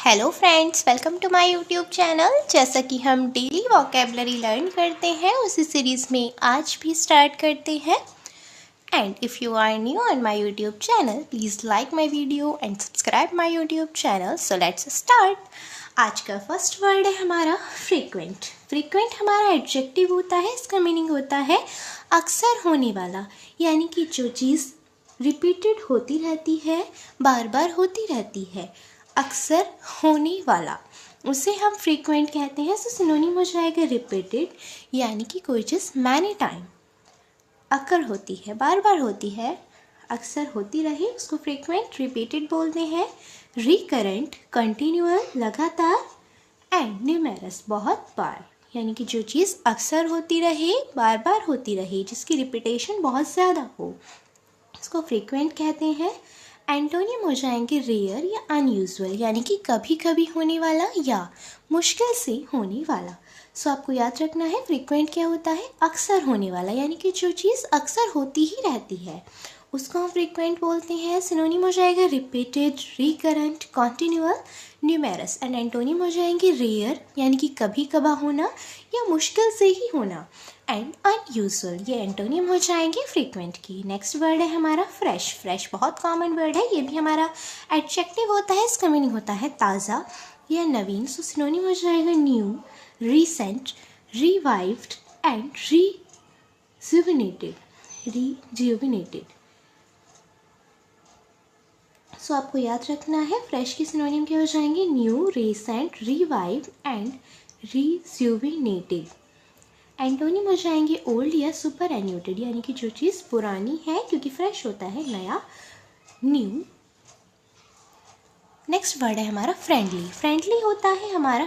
Hello friends, welcome to my YouTube channel. जैसा कि हम डेली वोकेबलरी लर्न करते हैं उसी सीरीज़ में आज भी स्टार्ट करते हैं। And if you are new on my YouTube channel please like my video and subscribe my YouTube channel. So let's start. आज का फर्स्ट वर्ड है हमारा फ्रीक्वेंट। फ्रीक्वेंट हमारा एडजेक्टिव होता है, इसका मीनिंग होता है अक्सर होने वाला, यानी कि जो चीज़ रिपीटेड होती रहती है, बार बार होती रहती है, अक्सर होने वाला, उसे हम फ्रीक्वेंट कहते हैं। सो सिनोनिम हो जाएगा रिपीटेड, यानी कि कोई चीज़ मैनी टाइम अकर होती है, बार बार होती है, अक्सर होती रहे, उसको फ्रीक्वेंट रिपीटेड बोलते हैं। रिकरेंट कंटिन्यूअल लगातार, एंड न्यूमेरस बहुत बार, यानी कि जो चीज़ अक्सर होती रहे, बार बार होती रहे, जिसकी रिपीटेशन बहुत ज़्यादा हो, इसको फ्रीक्वेंट कहते हैं। एंटोनियम हो जाएंगे रेयर या अनयूजुअल, यानी कि कभी कभी होने वाला या मुश्किल से होने वाला। सो आपको याद रखना है फ्रीक्वेंट क्या होता है, अक्सर होने वाला, यानी कि जो चीज़ अक्सर होती ही रहती है उसको हम फ्रीक्वेंट बोलते हैं। सिनोनिम हो जाएगा repeated, recurrent, continual, numerous. And antonym हो जाएंगे रेयर, यानी कि कभी कभार होना या मुश्किल से ही होना, एंड अनयूजुअल, ये एंटोनिम हो जाएंगे फ्रीक्वेंट की। नेक्स्ट वर्ड है हमारा फ्रेश। फ्रेश बहुत कॉमन वर्ड है, ये भी हमारा एडजेक्टिव होता है, इसका मीनिंग होता है ताज़ा या नवीन। सो सिनोनिम हो जाएगा new, recent, revived and rejuvenated. So आपको याद रखना है फ्रेश की सिनोनिम क्या हो जाएंगे, new, recent, revive and rejuvenated. Antonym हो जाएंगे ओल्ड या सुपर एन्यूटेड, यानी कि जो चीज़ पुरानी है, क्योंकि फ्रेश होता है, नया, न्यू। नेक्स्ट वर्ड है हमारा फ्रेंडली। फ्रेंडली होता है हमारा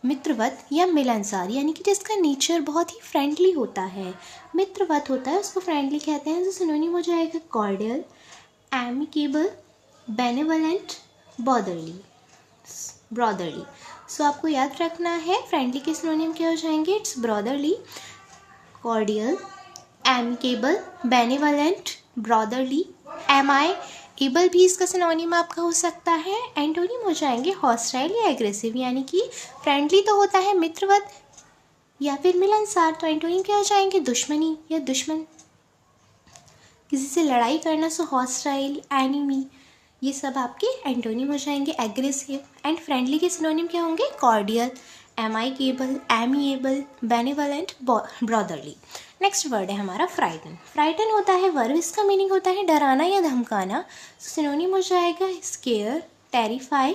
मित्रवत या मिलनसार, यानी कि जिसका नेचर बहुत ही फ्रेंडली होता है, मित्रवत होता है, उसको फ्रेंडली कहते हैं। तो सिनोनिम हो जाएगा कॉर्डियल, एमिकेबल, बेनेवलेंट, ब्रॉदरली। सो आपको याद रखना है फ्रेंडली के सिनोनिम क्या हो जाएंगे, it's brotherly, cordial, amicable, benevolent, brotherly. Able भी इसका सिनोनिम आपका हो सकता है। एंटोनिम हो जाएंगे हॉस्टाइल या एग्रेसिव, यानी कि फ्रेंडली तो होता है मित्रवत या फिर मिलनसार, तो एंटोनिम क्या हो जाएंगे, दुश्मनी या दुश्मन, किसी से लड़ाई करना। सो हॉस्टाइल, एनिमी, ये सब आपके एंटोनिम हो जाएंगे। एग्रेसिव एंड फ्रेंडली के सिनोनिम क्या होंगे, cordial, amicable, amiable, benevolent, brotherly. Next word है हमारा फ्राइटन। फ्राइटन होता है वर्ब, इसका मीनिंग होता है डराना या धमकाना। सिनोनिम हो जाएगा square, terrify,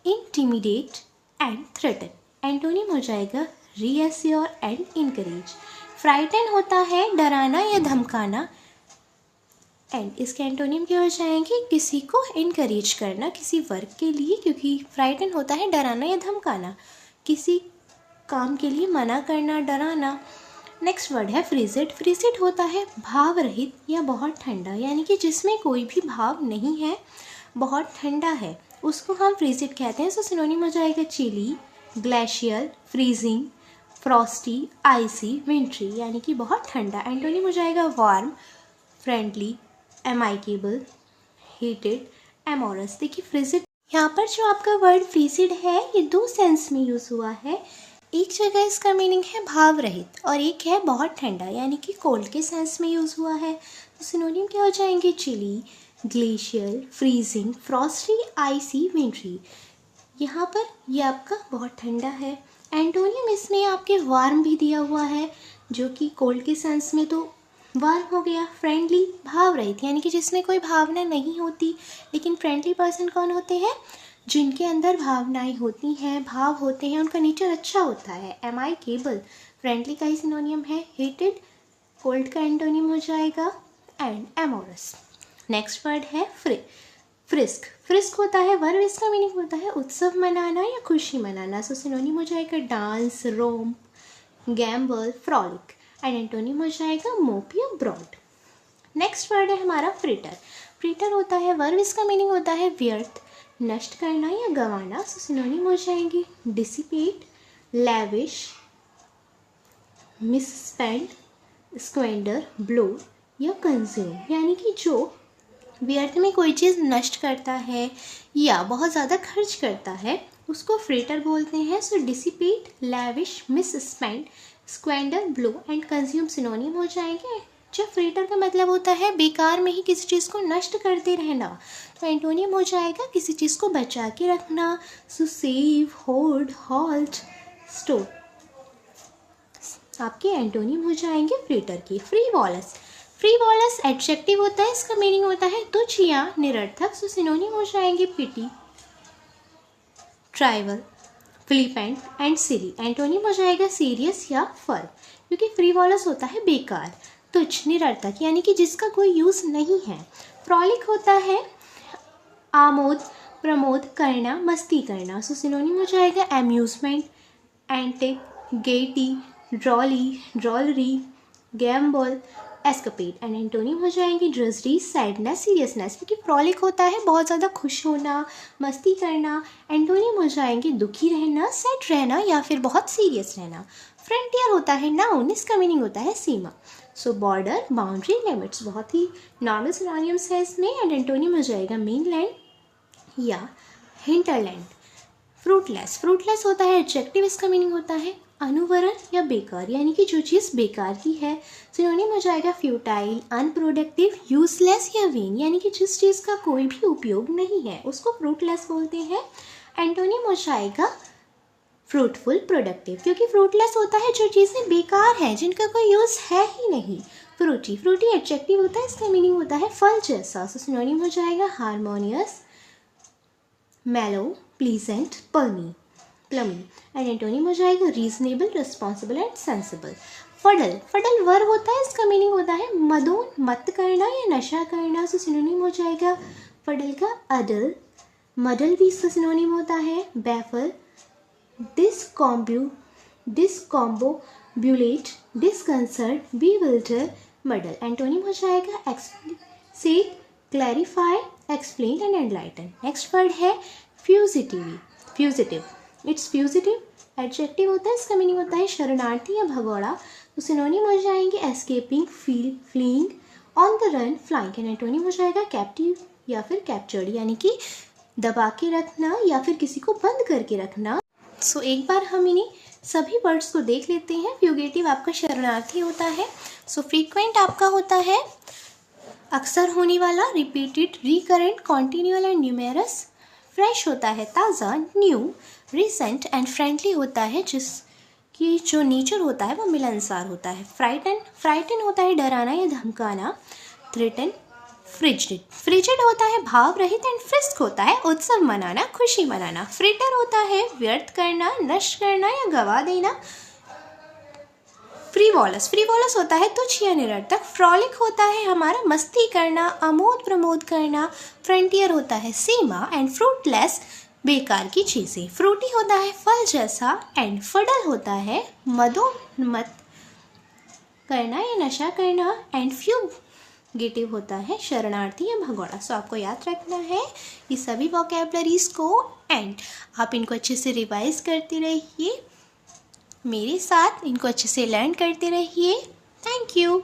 intimidate and threaten. Antonym हो जाएगा रीअश्योर एंड इनकरेज। फ्राइटन होता है डराना या धमकाना, एंड इसके एंटोनिम क्या हो जाएंगे, किसी को इनकरेज करना, किसी वर्क के लिए, क्योंकि फ्राइटन होता है डराना या धमकाना, किसी काम के लिए मना करना, डराना। नेक्स्ट वर्ड है फ्रीजिड। फ्रीजिड होता है भाव रहित या बहुत ठंडा, यानी कि जिसमें कोई भी भाव नहीं है, बहुत ठंडा है, उसको हम फ्रीजिड कहते हैं। सो सिनोनिम हो जाएगा चिली, ग्लेशियल, फ्रीजिंग, फ्रॉस्टी, आइसी, विंट्री, यानी कि बहुत ठंडा। एंटोनिम हो जाएगा वार्म, फ्रेंडली, एमाइकेबल, हीटेड, एमोरस। देखिए फ्रीजिड, यहाँ पर जो आपका वर्ड फ्रीजिड है ये दो सेंस में यूज़ हुआ है। एक जगह इसका मीनिंग है भाव रहित और एक है बहुत ठंडा, यानी कि कोल्ड के सेंस में यूज़ हुआ है। तो सिनोनिम क्या हो जाएंगे, चिली, ग्लेशियल, फ्रीजिंग, फ्रॉस्टी, आइसी, विंट्री। यहाँ पर ये आपका बहुत ठंडा है। एंटोनियम इसमें आपके वार्म भी दिया हुआ है, जो कि कोल्ड के सेंस में तो वार्म हो गया। फ्रेंडली, भाव रहित, यानी कि जिसमें कोई भावना नहीं होती, लेकिन फ्रेंडली पर्सन कौन होते हैं, जिनके अंदर भावनाएं होती हैं, भाव होते हैं, उनका नेचर अच्छा होता है। एमाइकेबल फ्रेंडली का ही सिनोनियम है। हेटेड कोल्ड का एंटोनियम हो जाएगा, एंड एमोरस। नेक्स्ट वर्ड है फ्रिस्क। फ्रिस्क होता है वर्ब, इसका मीनिंग होता है उत्सव मनाना या खुशी मनाना। सो सिनोनिम हो जाएगा dance, romp, gambol, frolic, and antonym हो जाएगा मोप या ब्रॉड। नेक्स्ट वर्ड है हमारा फ्रिटर। फ्रिटर होता है वर्ब, इसका मीनिंग होता है व्यर्थ, नष्ट करना या गंवाना। सो सिनोनिम हो जाएंगे डिसिपेट, लैविश, मिसस्पेंड, स्क्वेंडर, ब्लो या कंज्यूम, यानी कि जो व्यर्थ में कोई चीज़ नष्ट करता है या बहुत ज़्यादा खर्च करता है उसको फ्रेटर बोलते हैं। So dissipate, lavish, misspend, squander, blow and consume synonym हो जाएंगे। जब फ्रेटर का मतलब होता है बेकार में ही किसी चीज़ को नष्ट करते रहना, तो एंटोनियम हो जाएगा किसी चीज़ को बचा के रखना। सो सेव, होल्ड, हॉल्ट, स्टोर आपके एंटोनियम हो जाएंगे फ्रेटर की। फ्रीवॉलस, फ्रीवॉलस एडजेक्टिव होता है, इसका मीनिंग होता है तुच्छ या निरर्थक। सो सिनोनिम हो जाएंगे petty, trivial, flippant and silly. Antonym हो जाएगा सीरियस या फर्म, क्योंकि फ्रीवॉलस होता है बेकार, तुच्छ, निरर्थक यानी कि जिसका कोई यूज़ नहीं है। फ्रॉलिक होता है आमोद, प्रमोद करना, मस्ती करना। सो सिनोनिम हो जाएगा amusement, antic, gaiety, drolly, drollery, gambol, escapade. And antonym हो जाएंगे ड्रजरी, सैडनेस, सीरियसनेस, क्योंकि फ्रॉलिक होता है बहुत ज़्यादा खुश होना, मस्ती करना। एंटोनिम हो जाएंगे दुखी रहना, सैड रहना या फिर बहुत सीरियस रहना। फ्रंटियर होता है नाउन, इसका मीनिंग होता है सीमा। सो बॉर्डर, बाउंड्री, लिमिट्स बहुत ही नॉर्मल सिनोनिम्स है इसमें। एंड एंटोनिम हो जाएगा मेनलैंड या हिंटरलैंड। फ्रूटलेस, फ्रूटलेस होता है एडजेक्टिव, इसका मीनिंग होता है अनुवरण या बेकार, यानी कि जो चीज़ बेकार की है। सिनोनिम हो जाएगा फ्यूटाइल, अनप्रोडक्टिव, यूजलेस या वेन, यानी कि जिस चीज़ का कोई भी उपयोग नहीं है उसको फ्रूटलेस बोलते हैं। एंटोनिम हो जाएगा फ्रूटफुल, प्रोडक्टिव, क्योंकि फ्रूटलेस होता है जो चीज़ें बेकार हैं, जिनका कोई यूज़ है ही नहीं। फ्रूटी, फ्रूटी एडजेक्टिव होता है, इसका मीनिंग होता है फल जैसा। सो सिनोनिम हो जाएगा हारमोनियस, मेलो, प्लीजेंट, प्लमी। एंड एंटोनिम हो जाएगा reasonable, responsible and sensible. Fuddle, fuddle verb होता है, इसका मीनिंग होता है मदोन, मत करना या नशा करना। सो सिनोनिम हो जाएगा फडल का अडल, मडल भी इसका सिनोनिम होता है बैफल, डिस्कॉम्बोब्यूलेट, डिस्कंसर्ट, बीविल्डर, मडल। एंटोनिम हो जाएगा explicit, clarify, explain and enlighten. Next word है fugitive, fugitive, it's fugitive adjective होता है, इसका मीनिंग होता है शरणार्थी या भगौड़ा। तो सिनोनिम हो जाएंगे escaping, fleeing, on the run, flying. And antonym हो जाएगा कैप्टिव या फिर कैप्चर्ड, यानी कि दबा के रखना या फिर किसी को बंद करके रखना। सो एक बार हम इन्हीं सभी वर्ड्स को देख लेते हैं। फ्यूगेटिव आपका शरणार्थी होता है। सो फ्रीक्वेंट आपका होता है अक्सर होने वाला, repeated, recurrent, continual and numerous. Fresh होता है ताज़ा, न्यू, रिसेंट एंड फ्रेंडली होता है जिसकी जो नेचर होता है वो मिलनसार होता है। फ्राइटन, फ्राइटन होता है डराना या धमकाना। थ्रेटन, फ्रिजिड, फ्रिजिड होता है भाव रहित एंड फ्रिस्क होता है उत्सव मनाना, खुशी मनाना। फ्रिटर होता है व्यर्थ करना, नष्ट करना या गवा देना। फ्रीवॉलस, फ्रीवॉलस होता है तुच्छ या निरर्थक। फ्रॉलिक होता है हमारा मस्ती करना, आमोद प्रमोद करना। फ्रंटियर होता है सीमा एंड फ्रूटलेस बेकार की चीज़ें। फ्रूटी होता है फल जैसा एंड फडल होता है मदोन्मत करना या नशा करना। एंड फ्यूगेटिव होता है शरणार्थी या भगौड़ा। सो आपको याद रखना है ये सभी वोकैबुलरीज को एंड आप इनको अच्छे से रिवाइज करते रहिए, मेरे साथ इनको अच्छे से लर्न करते रहिए। Thank you.